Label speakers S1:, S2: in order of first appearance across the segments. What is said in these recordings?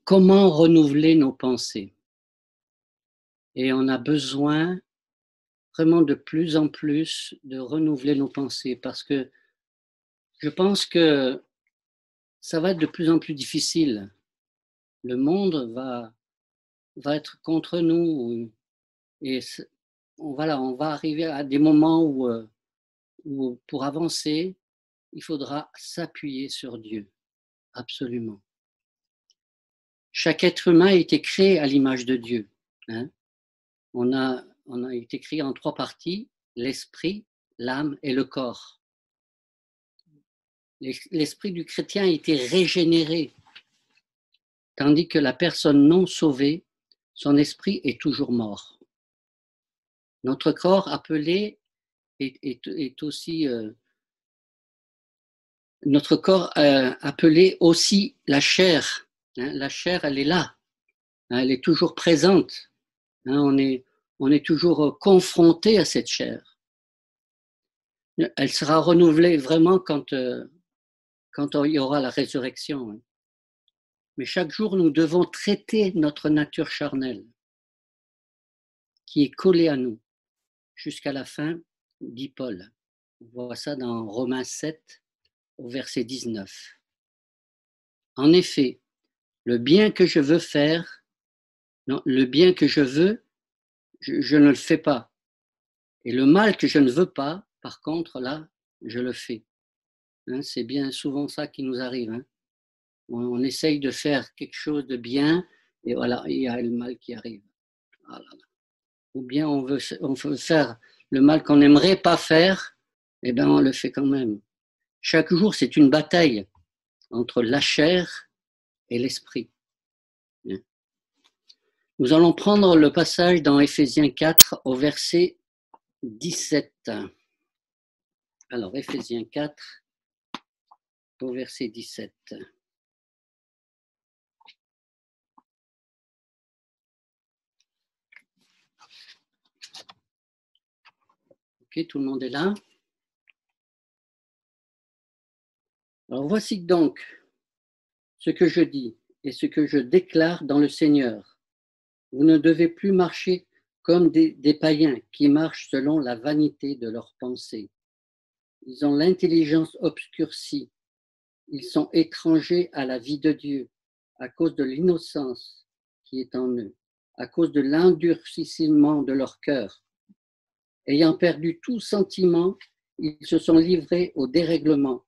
S1: comment renouveler nos pensées. Et on a besoin vraiment de plus en plus de renouveler nos pensées parce que je pense que ça va être de plus en plus difficile. Le monde va être contre nous et voilà, on va arriver à des moments où pour avancer, il faudra s'appuyer sur Dieu, absolument. Chaque être humain a été créé à l'image de Dieu, hein. On a été créé en 3 parties, l'esprit, l'âme et le corps. L'esprit du chrétien a été régénéré, tandis que la personne non sauvée, son esprit est toujours mort. Notre corps appelé est aussi notre corps appelé aussi la chair, hein. La chair, elle est là, hein, elle est toujours présente, hein, on est toujours confronté à cette chair. Elle sera renouvelée vraiment quand il y aura la résurrection, hein. Mais chaque jour, nous devons traiter notre nature charnelle, qui est collée à nous, jusqu'à la fin, dit Paul. On voit ça dans Romains 7, au verset 19. En effet, le bien que je veux faire, non, le bien que je veux, je ne le fais pas. Et le mal que je ne veux pas, par contre, là, je le fais. Hein, c'est bien souvent ça qui nous arrive, hein. On essaye de faire quelque chose de bien, et voilà, il y a le mal qui arrive. Voilà. Ou bien on veut faire le mal qu'on n'aimerait pas faire, eh bien on le fait quand même. Chaque jour, c'est une bataille entre la chair et l'esprit. Nous allons prendre le passage dans Éphésiens 4 au verset 17. Alors, Éphésiens 4 au verset 17. Ok, tout le monde est là? Alors, voici donc ce que je dis et ce que je déclare dans le Seigneur. Vous ne devez plus marcher comme des païens qui marchent selon la vanité de leurs pensées. Ils ont l'intelligence obscurcie. Ils sont étrangers à la vie de Dieu à cause de l'innocence qui est en eux, à cause de l'endurcissement de leur cœur. Ayant perdu tout sentiment, ils se sont livrés au dérèglement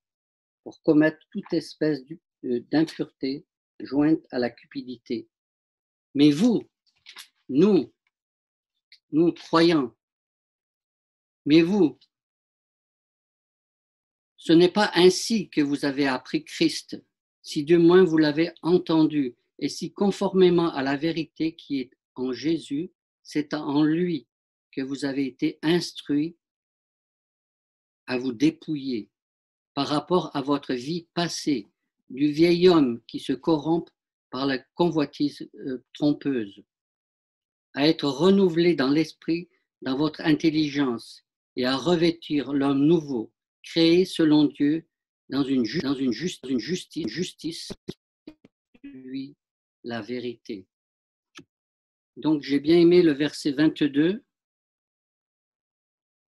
S1: pour commettre toute espèce d'impureté jointe à la cupidité. Mais vous, nous croyants, mais vous, ce n'est pas ainsi que vous avez appris Christ, si du moins vous l'avez entendu, et si conformément à la vérité qui est en Jésus, c'est en lui que vous avez été instruits à vous dépouiller par rapport à votre vie passée, du vieil homme qui se corrompt par la convoitise trompeuse, à être renouvelé dans l'esprit, dans votre intelligence, et à revêtir l'homme nouveau, créé selon Dieu, dans une justice, lui, la vérité. Donc j'ai bien aimé le verset 22,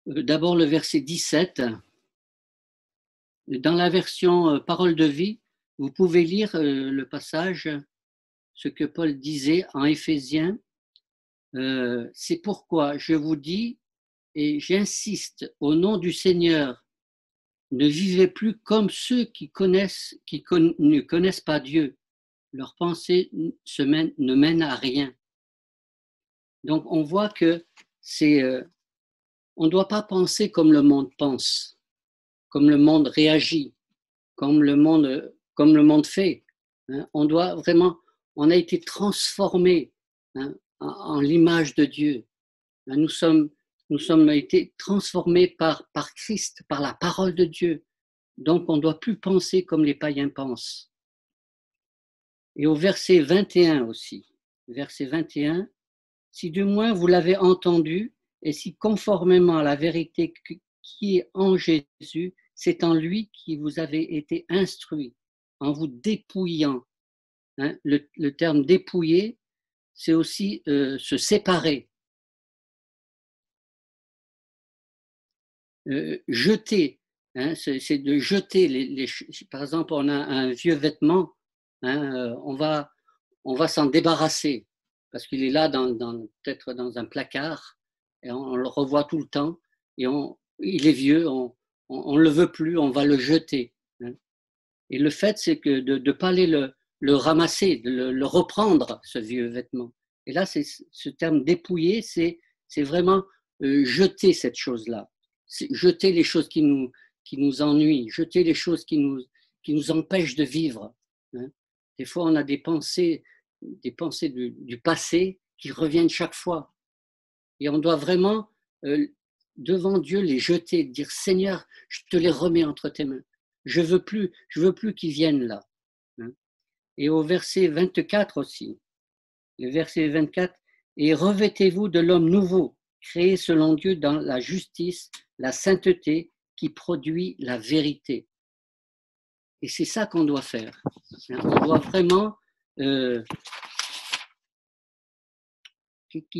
S1: d'abord le verset 17. Dans la version Parole de vie, vous pouvez lire le passage, ce que Paul disait en Éphésiens. C'est pourquoi je vous dis, et j'insiste au nom du Seigneur, ne vivez plus comme ceux qui ne connaissent pas Dieu. Leurs pensées ne mènent à rien. Donc on voit que on ne doit pas penser comme le monde pense, comme le monde réagit, comme le monde fait, hein. On a été transformé, hein, en l'image de Dieu. Nous sommes été transformés par Christ, par la parole de Dieu. Donc on ne doit plus penser comme les païens pensent. Et au verset 21 aussi, verset 21, si du moins vous l'avez entendu, et si conformément à la vérité qui est en Jésus, c'est en lui qui vous avez été instruits, en vous dépouillant Hein. Le terme dépouiller, c'est aussi se séparer, jeter. Hein, c'est de jeter par exemple, on a un vieux vêtement, hein, on va s'en débarrasser parce qu'il est là peut-être dans un placard et on le revoit tout le temps et il est vieux, on le veut plus, on va le jeter. Hein. Et le fait, c'est que de ne pas aller le ramasser, de le reprendre, ce vieux vêtement. Et là, ce terme dépouiller, c'est vraiment jeter cette chose-là, jeter les choses qui nous ennuient, jeter les choses qui nous empêchent de vivre. Hein. Des fois, on a des pensées du passé qui reviennent chaque fois. Et on doit vraiment, devant Dieu, les jeter, dire Seigneur, je te les remets entre tes mains. Je veux plus qu'ils viennent là. Hein. Et au verset 24 aussi, le verset 24, et revêtez-vous de l'homme nouveau, créé selon Dieu dans la justice, la sainteté, qui produit la vérité. Et c'est ça qu'on doit faire. On doit vraiment, qu'il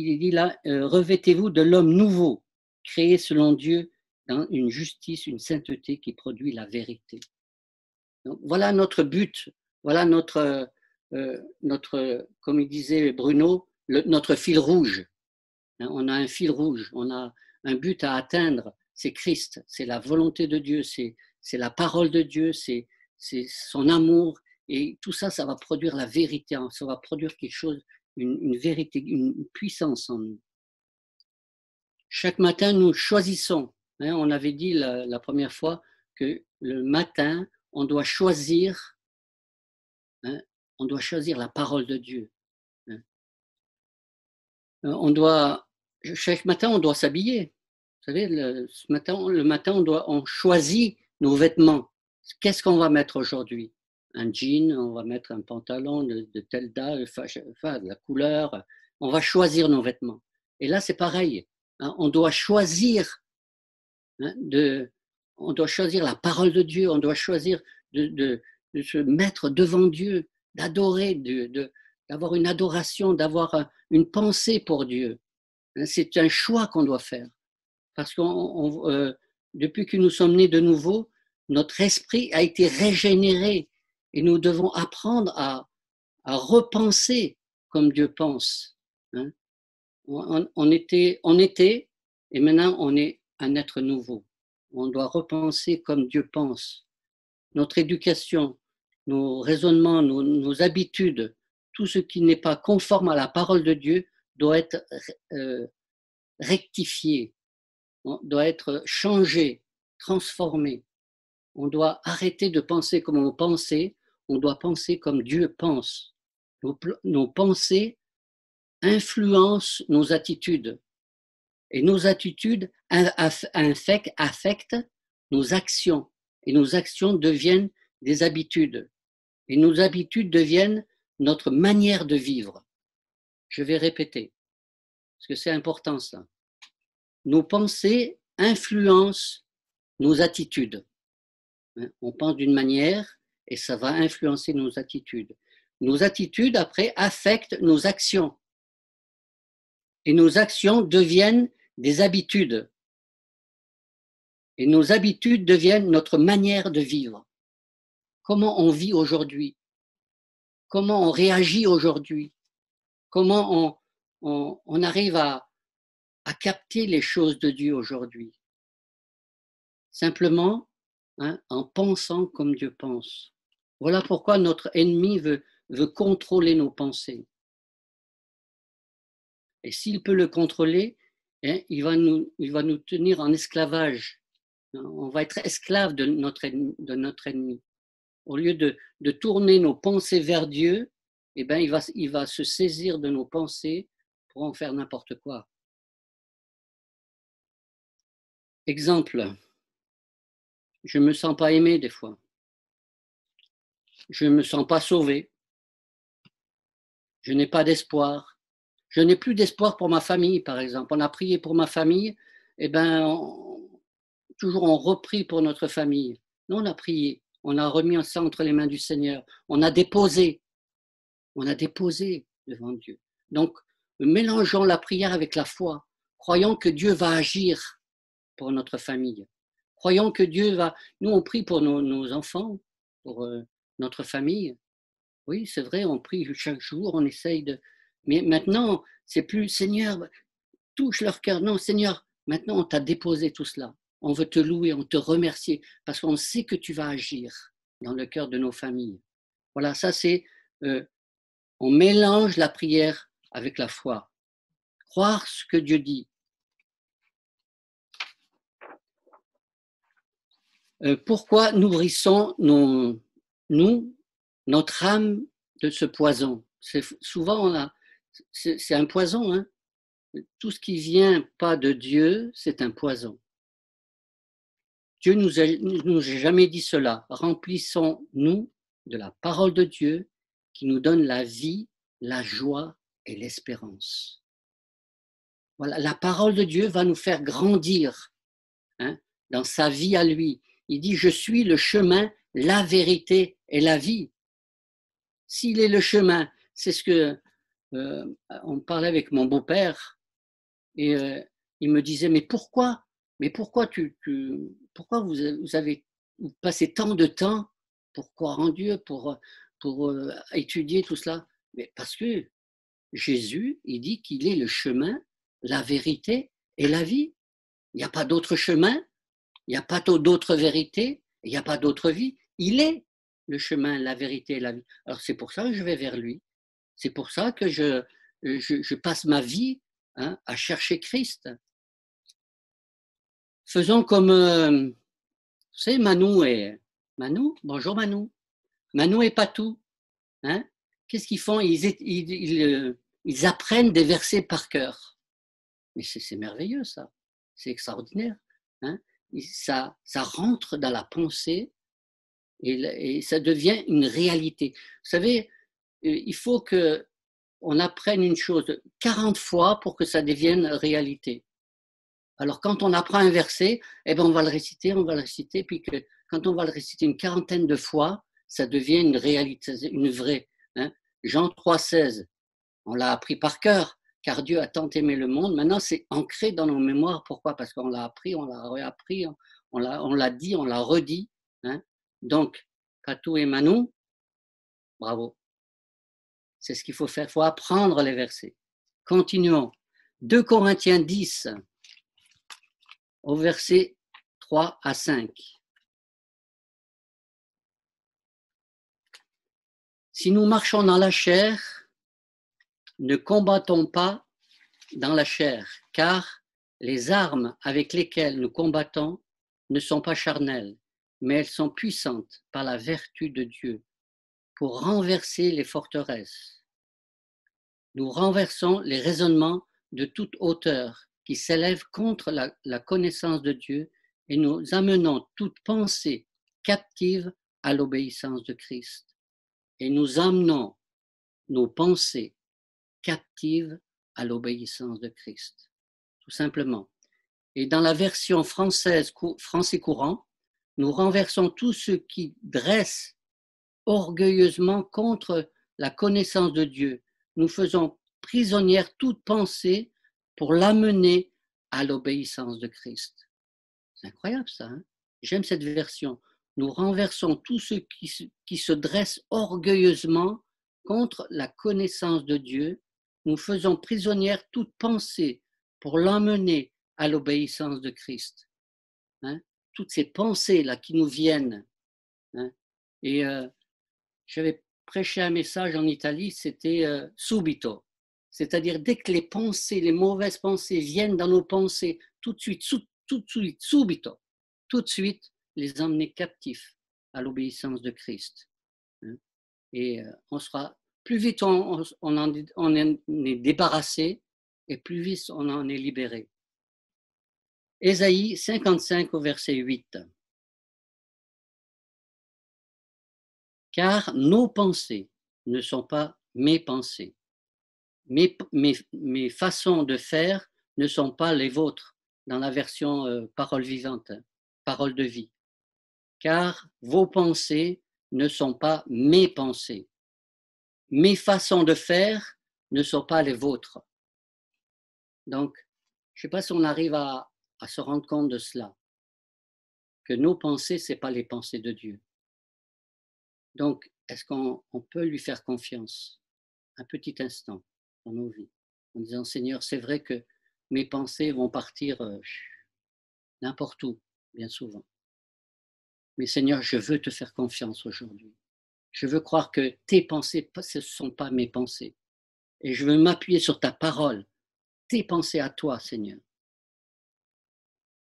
S1: est dit là, revêtez-vous de l'homme nouveau, créé selon Dieu dans une justice, une sainteté qui produit la vérité. Donc, voilà notre but, voilà notre, comme il disait Bruno, notre fil rouge. Hein, on a un fil rouge, on a un but à atteindre, c'est Christ, c'est la volonté de Dieu, c'est la parole de Dieu, c'est son amour, et tout ça, ça va produire la vérité, ça va produire quelque chose, une vérité, une puissance en nous. Chaque matin, nous choisissons. Hein, on avait dit la première fois que le matin, on doit choisir, hein, on doit choisir la parole de Dieu. Hein. Chaque matin, on doit s'habiller. Vous savez, le matin, on choisit nos vêtements. Qu'est-ce qu'on va mettre aujourd'hui? Un jean, on va mettre un pantalon de telle date, de la couleur. On va choisir nos vêtements. Et là, c'est pareil. Hein, on doit choisir, hein, on doit choisir la parole de Dieu. On doit choisir de se mettre devant Dieu, d'adorer, d'avoir une adoration, d'avoir une pensée pour Dieu. Hein, c'est un choix qu'on doit faire. Parce que depuis que nous sommes nés de nouveau, notre esprit a été régénéré et nous devons apprendre à repenser comme Dieu pense. Hein. On était et maintenant on est un être nouveau. On doit repenser comme Dieu pense. Notre éducation, nos raisonnements, nos habitudes, tout ce qui n'est pas conforme à la parole de Dieu doit être rectifié. On doit être changé, transformé. On doit arrêter de penser comme on pensait, on doit penser comme Dieu pense. Nos pensées influencent nos attitudes. Et nos attitudes affectent nos actions. Et nos actions deviennent des habitudes. Et nos habitudes deviennent notre manière de vivre. Je vais répéter, parce que c'est important ça. Nos pensées influencent nos attitudes. On pense d'une manière et ça va influencer nos attitudes. Nos attitudes, après, affectent nos actions. Et nos actions deviennent des habitudes. Et nos habitudes deviennent notre manière de vivre. Comment on vit aujourd'hui? Comment on réagit aujourd'hui? Comment on arrive à capter les choses de Dieu aujourd'hui? Simplement, hein, en pensant comme Dieu pense. Voilà pourquoi notre ennemi veut contrôler nos pensées. Et s'il peut le contrôler, hein, il va nous tenir en esclavage. On va être esclave de notre ennemi. Au lieu de tourner nos pensées vers Dieu, eh ben, il va se saisir de nos pensées pour en faire n'importe quoi. Exemple, je ne me sens pas aimé des fois. Je ne me sens pas sauvé. Je n'ai pas d'espoir. Je n'ai plus d'espoir pour ma famille, par exemple. On a prié pour ma famille, eh ben, toujours on reprie pour notre famille. Nous, on a prié, on a remis ça entre les mains du Seigneur. On a déposé. On a déposé devant Dieu. Donc, mélangeons la prière avec la foi. Croyons que Dieu va agir pour notre famille. Croyons que Dieu va... Nous, on prie pour nos enfants, pour notre famille. Oui, c'est vrai, on prie chaque jour, on essaye de... Mais maintenant, c'est plus, Seigneur, touche leur cœur. Non, Seigneur, maintenant, on t'a déposé tout cela. On veut te louer, on te remercier, parce qu'on sait que tu vas agir dans le cœur de nos familles. Voilà, ça c'est... on mélange la prière avec la foi. Croire ce que Dieu dit. Pourquoi nourrissons nous, notre âme de ce poison? Souvent, c'est un poison. Hein? Tout ce qui vient pas de Dieu, c'est un poison. Dieu nous a jamais dit cela. Remplissons-nous de la parole de Dieu qui nous donne la vie, la joie et l'espérance. Voilà, la parole de Dieu va nous faire grandir hein, dans sa vie à lui. Il dit, je suis le chemin, la vérité et la vie. S'il est le chemin, c'est ce que on parlait avec mon beau-père et il me disait, mais pourquoi pourquoi vous avez passé tant de temps pour croire en Dieu, pour étudier tout cela? Mais parce que Jésus, il dit qu'il est le chemin, la vérité et la vie. Il n'y a pas d'autre chemin, il n'y a pas d'autre vérité, il n'y a pas d'autre vie. Il est le chemin, la vérité et la vie. Alors c'est pour ça que je vais vers lui. C'est pour ça que je passe ma vie hein, à chercher Christ. Faisons comme, vous savez, Manou, bonjour Manou. Manou et Patou. Hein? Qu'est-ce qu'ils font ils apprennent des versets par cœur. Mais c'est merveilleux ça. C'est extraordinaire. Hein? Ça rentre dans la pensée et ça devient une réalité. Vous savez, il faut qu'on apprenne une chose 40 fois pour que ça devienne réalité. Alors quand on apprend un verset, eh ben on va le réciter, puis quand on va le réciter une quarantaine de fois, ça devient une réalité, une vraie. Hein. Jean 3,16, on l'a appris par cœur, car Dieu a tant aimé le monde. Maintenant, c'est ancré dans nos mémoires. Pourquoi? Parce qu'on l'a appris, on l'a réappris, on l'a dit, on l'a redit. Hein. Donc, Patou et Manou, bravo. C'est ce qu'il faut faire. Il faut apprendre les versets. Continuons. 2 Corinthiens 10, au verset 3 à 5. Si nous marchons dans la chair, ne combattons pas dans la chair, car les armes avec lesquelles nous combattons ne sont pas charnelles, mais elles sont puissantes par la vertu de Dieu pour renverser les forteresses. Nous renversons les raisonnements de toute hauteur qui s'élèvent contre la connaissance de Dieu et nous amenons toute pensée captive à l'obéissance de Christ. Et nous amenons nos pensées captives à l'obéissance de Christ, tout simplement. Et dans la version française, français courant, nous renversons tout ce qui dresse orgueilleusement contre la connaissance de Dieu. Nous faisons prisonnière toute pensée pour l'amener à l'obéissance de Christ. C'est incroyable ça. Hein? J'aime cette version. Nous renversons tout ce qui se dresse orgueilleusement contre la connaissance de Dieu. Nous faisons prisonnière toute pensée pour l'emmener à l'obéissance de Christ. Hein? Toutes ces pensées-là qui nous viennent. Hein? Et j'avais prêché un message en Italie, c'était subito. C'est-à-dire dès que les pensées, les mauvaises pensées viennent dans nos pensées, tout de suite, subito, tout de suite, les emmener captifs à l'obéissance de Christ. Et on sera, plus vite on en est débarrassé, et plus vite on en est libéré. Ésaïe 55 au verset 8. Car nos pensées ne sont pas mes pensées. Mes façons de faire ne sont pas les vôtres, dans la version parole vivante, parole de vie. Car vos pensées ne sont pas mes pensées, mes façons de faire ne sont pas les vôtres. Donc, je ne sais pas si on arrive à se rendre compte de cela, que nos pensées, ce n'est pas les pensées de Dieu. Donc, est-ce qu'on peut lui faire confiance un petit instant dans nos vies, en disant, Seigneur, c'est vrai que mes pensées vont partir n'importe où, bien souvent. Mais Seigneur, je veux te faire confiance aujourd'hui. Je veux croire que tes pensées, ce ne sont pas mes pensées. Et je veux m'appuyer sur ta parole, tes pensées à toi, Seigneur.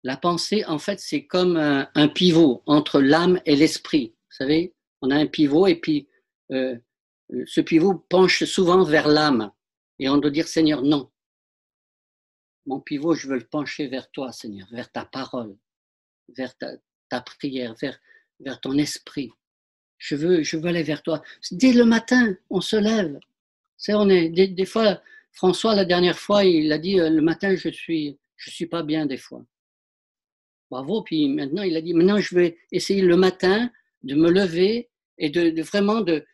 S1: La pensée, en fait, c'est comme un pivot entre l'âme et l'esprit. Vous savez, on a un pivot et puis ce pivot penche souvent vers l'âme. Et on doit dire, Seigneur, non. Mon pivot, je veux le pencher vers toi, Seigneur, vers ta parole, vers ta prière, vers ton esprit. Je veux aller vers toi. Dès le matin, on se lève. On est, des fois, François, la dernière fois, il a dit, le matin, je suis pas bien des fois. Bravo. Puis maintenant, il a dit, maintenant, je vais essayer le matin de me lever et de vraiment de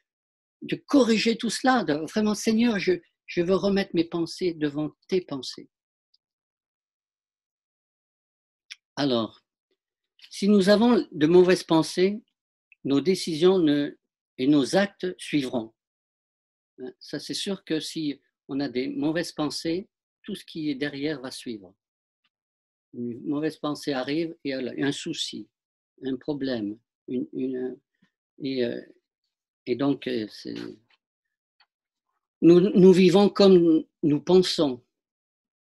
S1: corriger tout cela. Vraiment, Seigneur, je veux remettre mes pensées devant tes pensées. Alors, si nous avons de mauvaises pensées, nos décisions et nos actes suivront. Ça, c'est sûr que si on a des mauvaises pensées, tout ce qui est derrière va suivre. Une mauvaise pensée arrive et un souci, un problème, et donc nous vivons comme nous pensons,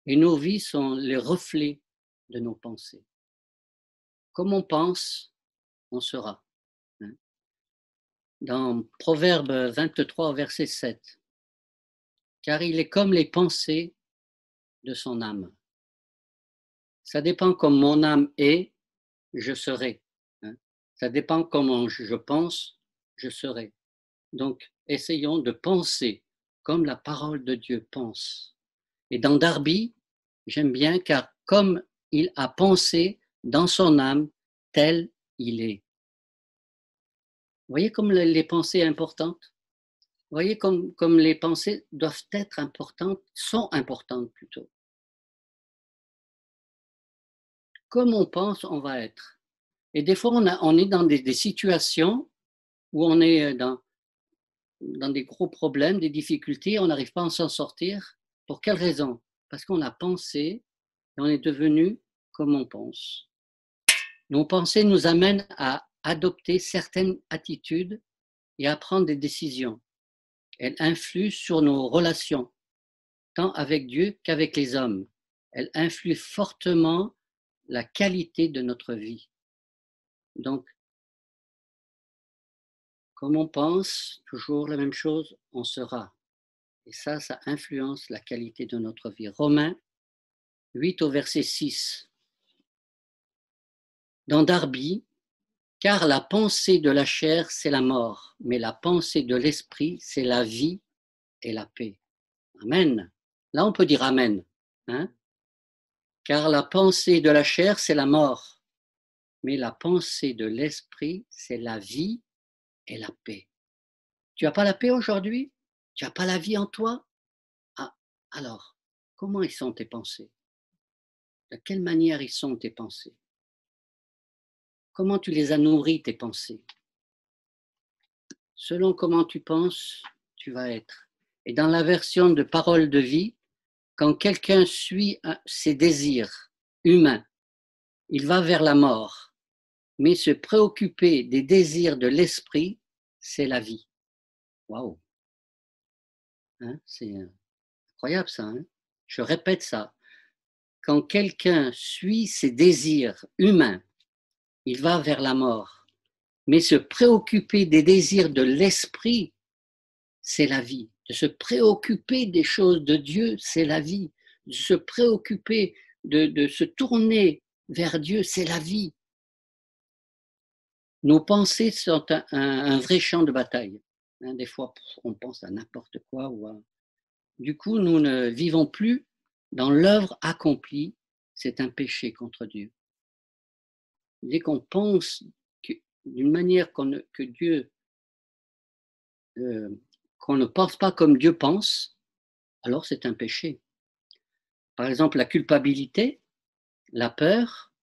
S1: et nos vies sont les reflets de nos pensées. Comme on pense, on sera. Dans Proverbe 23, verset 7, car il est comme les pensées de son âme. Ça dépend comme mon âme est, je serai. Ça dépend comment je pense, je serai. Donc, essayons de penser comme la parole de Dieu pense. Et dans Darby, j'aime bien car comme il a pensé dans son âme, tel il est. Vous voyez comme les pensées importantes? Vous voyez comme les pensées doivent être importantes, sont importantes plutôt. Comme on pense, on va être. Et des fois, on est dans des situations où on est dans des gros problèmes, des difficultés, on n'arrive pas à s'en sortir. Pour quelle raison? Parce qu'on a pensé et on est devenu comme on pense. Nos pensées nous amènent à adopter certaines attitudes et à prendre des décisions. Elles influent sur nos relations, tant avec Dieu qu'avec les hommes. Elles influent fortement la qualité de notre vie. Donc, comme on pense toujours la même chose, on sera. Et ça influence la qualité de notre vie. Romains 8 au verset 6. Dans Darby, car la pensée de la chair, c'est la mort, mais la pensée de l'esprit, c'est la vie et la paix. Amen. Là, on peut dire Amen. Hein? Car la pensée de la chair, c'est la mort, mais la pensée de l'esprit, c'est la vie et la paix. Tu n'as pas la paix aujourd'hui? Tu n'as pas la vie en toi? Ah, alors, comment ils sont tes pensées? De quelle manière ils sont tes pensées? Comment tu les as nourris, tes pensées? Selon comment tu penses, tu vas être. Et dans la version de Parole de vie, quand quelqu'un suit ses désirs humains, il va vers la mort. Mais se préoccuper des désirs de l'esprit, c'est la vie. Waouh! Hein, c'est incroyable ça. Hein? Je répète ça. Quand quelqu'un suit ses désirs humains, il va vers la mort. Mais se préoccuper des désirs de l'esprit, c'est la vie. De se préoccuper des choses de Dieu, c'est la vie. De se préoccuper, de se tourner vers Dieu, c'est la vie. Nos pensées sont un vrai champ de bataille. Hein, des fois, on pense à n'importe quoi. Du coup, nous ne vivons plus dans l'œuvre accomplie. C'est un péché contre Dieu. Dès qu'on pense d'une manière que Dieu qu'on ne pense pas comme Dieu pense, alors c'est un péché. Par exemple, la culpabilité, la peur,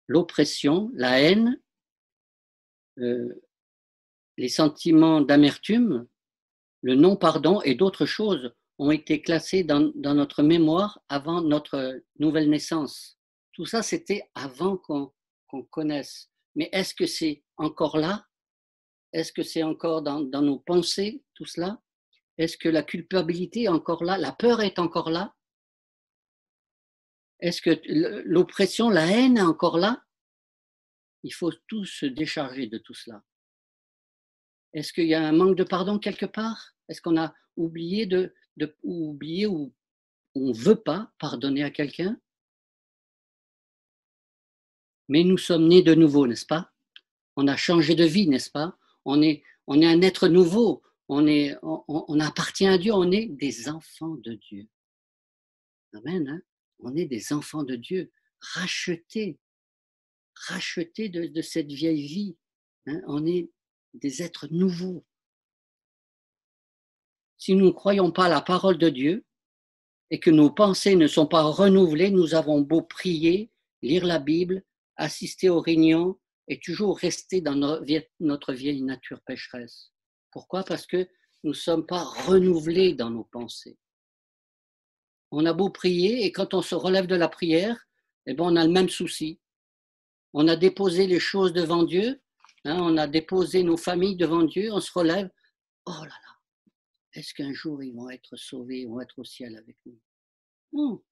S1: l'oppression, la haine, euh, les sentiments d'amertume, le non-pardon et d'autres choses ont été classés dans notre mémoire avant notre nouvelle naissance. Tout ça, c'était avant qu'on connaisse. Mais est-ce que c'est encore là? Est-ce que c'est encore dans nos pensées, tout cela? Est-ce que la culpabilité est encore là? La peur est encore là? Est-ce que l'oppression, la haine est encore là? Il faut tout se décharger de tout cela. Est-ce qu'il y a un manque de pardon quelque part? Est-ce qu'on a oublié oublié ou on ne veut pas pardonner à quelqu'un? Mais nous sommes nés de nouveau, n'est-ce pas? On a changé de vie, n'est-ce pas? On est un être nouveau. On appartient à Dieu. On est des enfants de Dieu. Amen. Hein? On est des enfants de Dieu, rachetés de cette vieille vie. Hein? On est des êtres nouveaux. Si nous ne croyons pas à la parole de Dieu et que nos pensées ne sont pas renouvelées, nous avons beau prier, lire la Bible, assister aux réunions et toujours rester dans notre vieille nature pécheresse. Pourquoi? Parce que nous ne sommes pas renouvelés dans nos pensées. On a beau prier et quand on se relève de la prière, eh ben on a le même souci. On a déposé les choses devant Dieu, hein, on a déposé nos familles devant Dieu, on se relève. Oh là là, est-ce qu'un jour ils vont être sauvés, ils vont être au ciel avec nous? Non,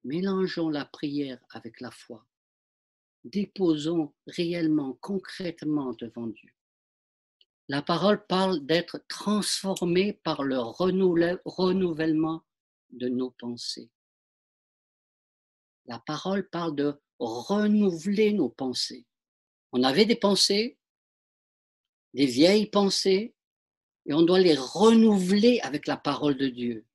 S1: mélangeons la prière avec la foi. Déposons réellement, concrètement devant Dieu. La parole parle d'être transformé par le renouvellement de nos pensées. La parole parle de renouveler nos pensées. On avait des pensées, des vieilles pensées, et on doit les renouveler avec la parole de Dieu.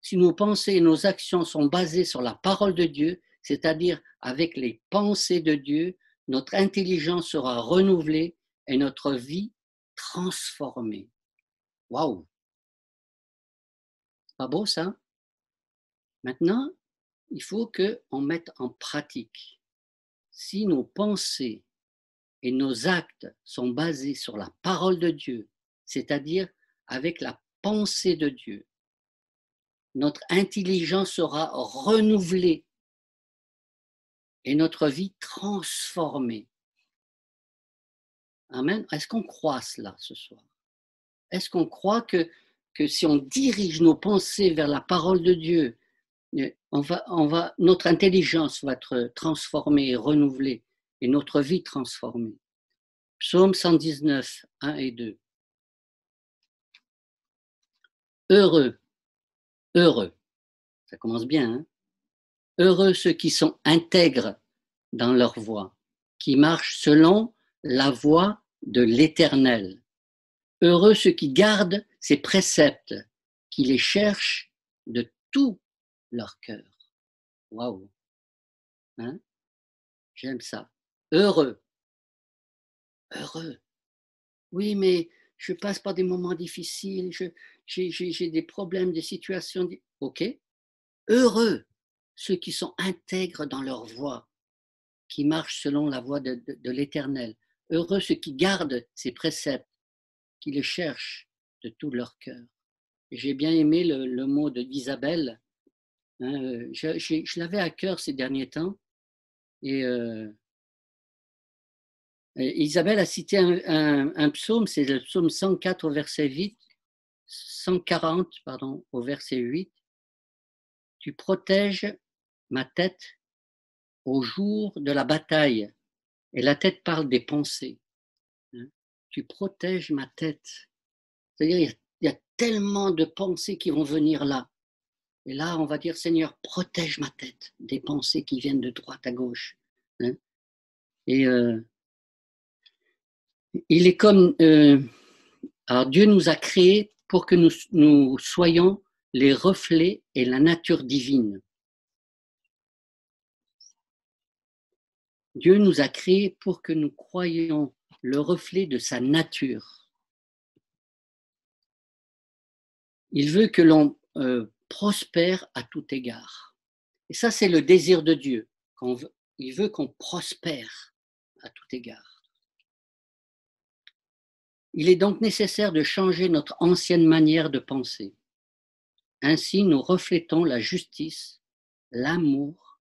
S1: Si nos pensées et nos actions sont basées sur la parole de Dieu, c'est-à-dire avec les pensées de Dieu, notre intelligence sera renouvelée et notre vie transformée. Waouh! C'est pas beau ça? Maintenant, il faut qu'on mette en pratique. Si nos pensées et nos actes sont basés sur la parole de Dieu, c'est-à-dire avec la pensée de Dieu, notre intelligence sera renouvelée et notre vie transformée. Amen. Est-ce qu'on croit cela ce soir? Est-ce qu'on croit que si on dirige nos pensées vers la parole de Dieu, notre intelligence va être transformée et renouvelée et notre vie transformée? Psaume 119, 1 et 2. Heureux, heureux, ça commence bien, hein? Heureux ceux qui sont intègres dans leur voie, qui marchent selon la voie de l'Éternel. Heureux ceux qui gardent ses préceptes, qui les cherchent de tout leur cœur. Waouh, hein? J'aime ça. Heureux, heureux. Oui, mais je passe par des moments difficiles, j'ai des problèmes, des situations. Ok, heureux ceux qui sont intègres dans leur voie, qui marchent selon la voie de l'Éternel. Heureux ceux qui gardent ses préceptes, qui les cherchent de tout leur cœur. J'ai bien aimé le mot d'Isabelle. Hein, je l'avais à cœur ces derniers temps. Et Isabelle a cité un psaume, c'est le psaume 104 au verset 8, 140 pardon, au verset 8. Tu protèges ma tête au jour de la bataille. Et la tête parle des pensées. Hein. Tu protèges ma tête. C'est-à-dire, il y a tellement de pensées qui vont venir là. Et là, on va dire, Seigneur, protège ma tête des pensées qui viennent de droite à gauche. Hein. Et il est comme... alors, Dieu nous a créés pour que nous soyons les reflets et la nature divine. Dieu nous a créés pour que nous croyions le reflet de sa nature. Il veut que l'on prospère à tout égard. Et ça, c'est le désir de Dieu. Il veut qu'on prospère à tout égard. Il est donc nécessaire de changer notre ancienne manière de penser. Ainsi, nous reflétons la justice, l'amour,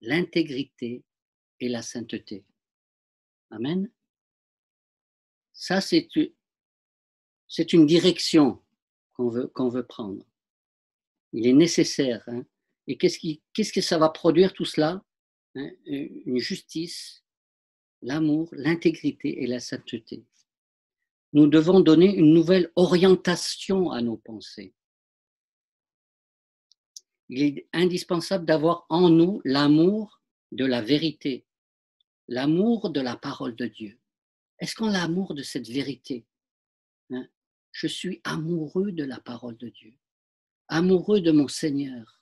S1: l'intégrité et la sainteté. Amen. Ça, c'est une direction qu'on veut prendre. Il est nécessaire. Hein. Et qu'est-ce que ça va produire tout cela? Hein? Une justice, l'amour, l'intégrité et la sainteté. Nous devons donner une nouvelle orientation à nos pensées. Il est indispensable d'avoir en nous l'amour de la vérité, l'amour de la parole de Dieu. Est-ce qu'on a l'amour de cette vérité? Hein? Je suis amoureux de la parole de Dieu, amoureux de mon Seigneur,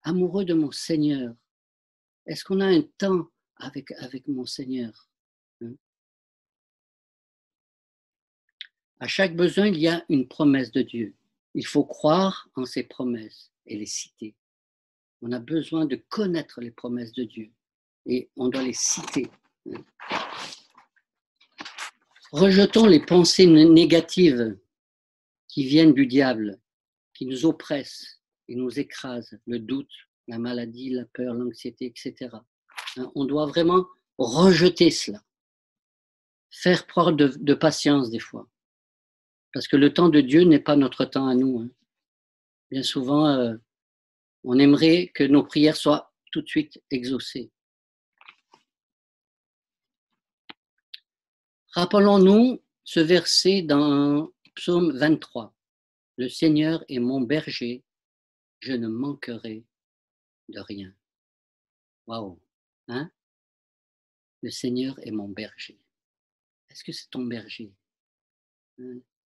S1: amoureux de mon Seigneur. Est-ce qu'on a un temps avec mon Seigneur? Hein? À chaque besoin, il y a une promesse de Dieu. Il faut croire en ces promesses et les citer. On a besoin de connaître les promesses de Dieu et on doit les citer. Rejetons les pensées négatives qui viennent du diable, qui nous oppressent et nous écrasent, le doute, la maladie, la peur, l'anxiété, etc. On doit vraiment rejeter cela, faire preuve de patience des fois, parce que le temps de Dieu n'est pas notre temps à nous. Hein. Bien souvent, on aimerait que nos prières soient tout de suite exaucées. Rappelons-nous ce verset dans Psaume 23. Le Seigneur est mon berger, je ne manquerai de rien. Waouh, hein? Le Seigneur est mon berger. Est-ce que c'est ton berger?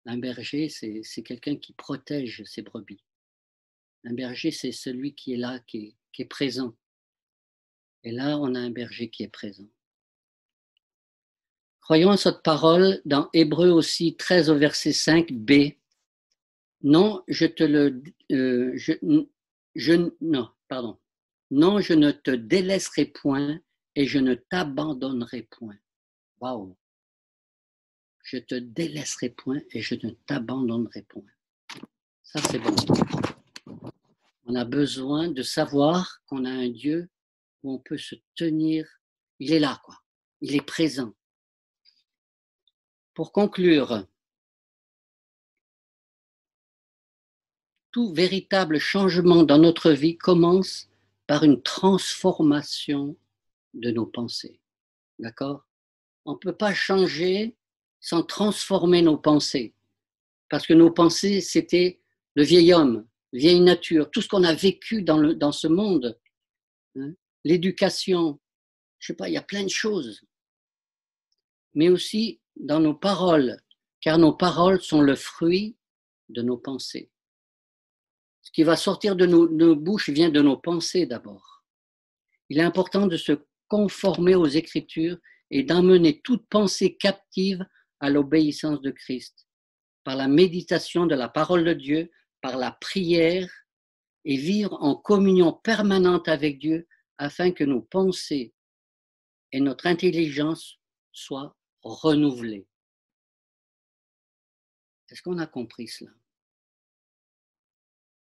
S1: Un berger, c'est quelqu'un qui protège ses brebis. Un berger, c'est celui qui est là, qui est présent. Et là, on a un berger qui est présent. Croyons à cette parole dans Hébreux aussi 13 au verset 5b. Non, Non, je ne te délaisserai point et je ne t'abandonnerai point. Waouh! Je te délaisserai point et je ne t'abandonnerai point. Ça, c'est bon. On a besoin de savoir qu'on a un Dieu où on peut se tenir. Il est là, quoi. Il est présent. Pour conclure, tout véritable changement dans notre vie commence par une transformation de nos pensées. D'accord? On ne peut pas changer sans transformer nos pensées. Parce que nos pensées, c'était le vieil homme, vieille nature, tout ce qu'on a vécu dans ce monde. Hein? L'éducation, je ne sais pas, il y a plein de choses. Mais aussi dans nos paroles, car nos paroles sont le fruit de nos pensées. Ce qui va sortir de nos bouches vient de nos pensées d'abord. Il est important de se conformer aux Écritures et d'emmener toute pensée captive à l'obéissance de Christ, par la méditation de la parole de Dieu, par la prière, et vivre en communion permanente avec Dieu afin que nos pensées et notre intelligence soient renouvelées. Est-ce qu'on a compris cela?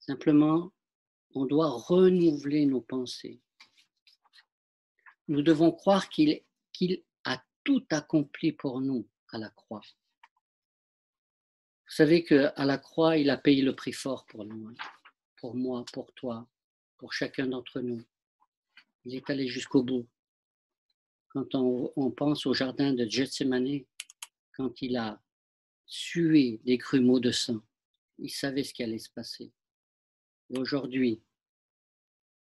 S1: Simplement, on doit renouveler nos pensées. Nous devons croire qu'il a tout accompli pour nous à la croix. Vous savez qu'à la croix, il a payé le prix fort pour nous, pour moi, pour toi, pour chacun d'entre nous. Il est allé jusqu'au bout. Quand on pense au jardin de Gethsémani, quand il a sué des grumeaux de sang, il savait ce qui allait se passer. Et aujourd'hui,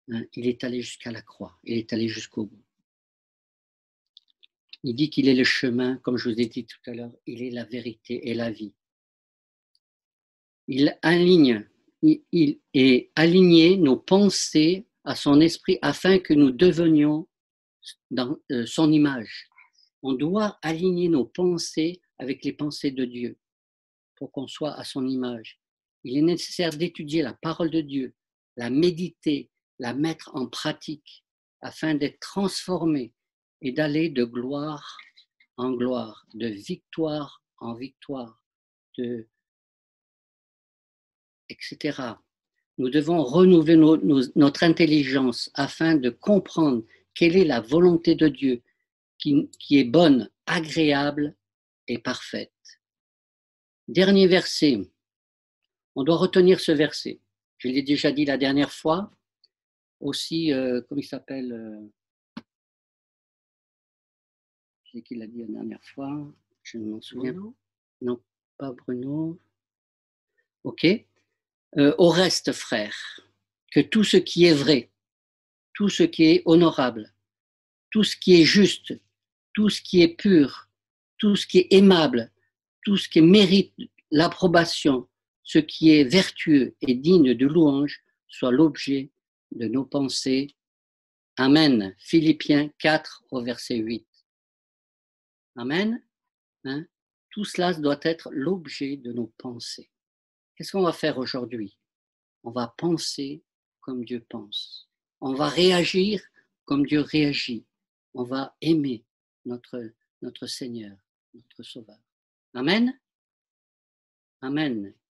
S1: il est allé jusqu'à la croix, il est allé jusqu'au bout. Il dit qu'il est le chemin, comme je vous ai dit tout à l'heure, il est la vérité et la vie. Il est aligné nos pensées à son esprit afin que nous devenions dans son image. On doit aligner nos pensées avec les pensées de Dieu pour qu'on soit à son image. Il est nécessaire d'étudier la parole de Dieu, la méditer, la mettre en pratique, afin d'être transformé et d'aller de gloire en gloire, de victoire en victoire, etc. Nous devons renouveler notre intelligence afin de comprendre quelle est la volonté de Dieu qui est bonne, agréable et parfaite. Dernier verset. On doit retenir ce verset. Je l'ai déjà dit la dernière fois. Aussi, comment il s'appelle c'est qui l'a dit la dernière fois? Je ne m'en souviens. Bruno? Non, pas Bruno. Ok. Au reste, frères, que tout ce qui est vrai, tout ce qui est honorable, tout ce qui est juste, tout ce qui est pur, tout ce qui est aimable, tout ce qui mérite l'approbation, ce qui est vertueux et digne de louange, soit l'objet de nos pensées. Amen. Philippiens 4 au verset 8. Amen. Hein? Tout cela doit être l'objet de nos pensées. Qu'est-ce qu'on va faire aujourd'hui? On va penser comme Dieu pense. On va réagir comme Dieu réagit. On va aimer notre Seigneur, notre Sauveur. Amen. Amen.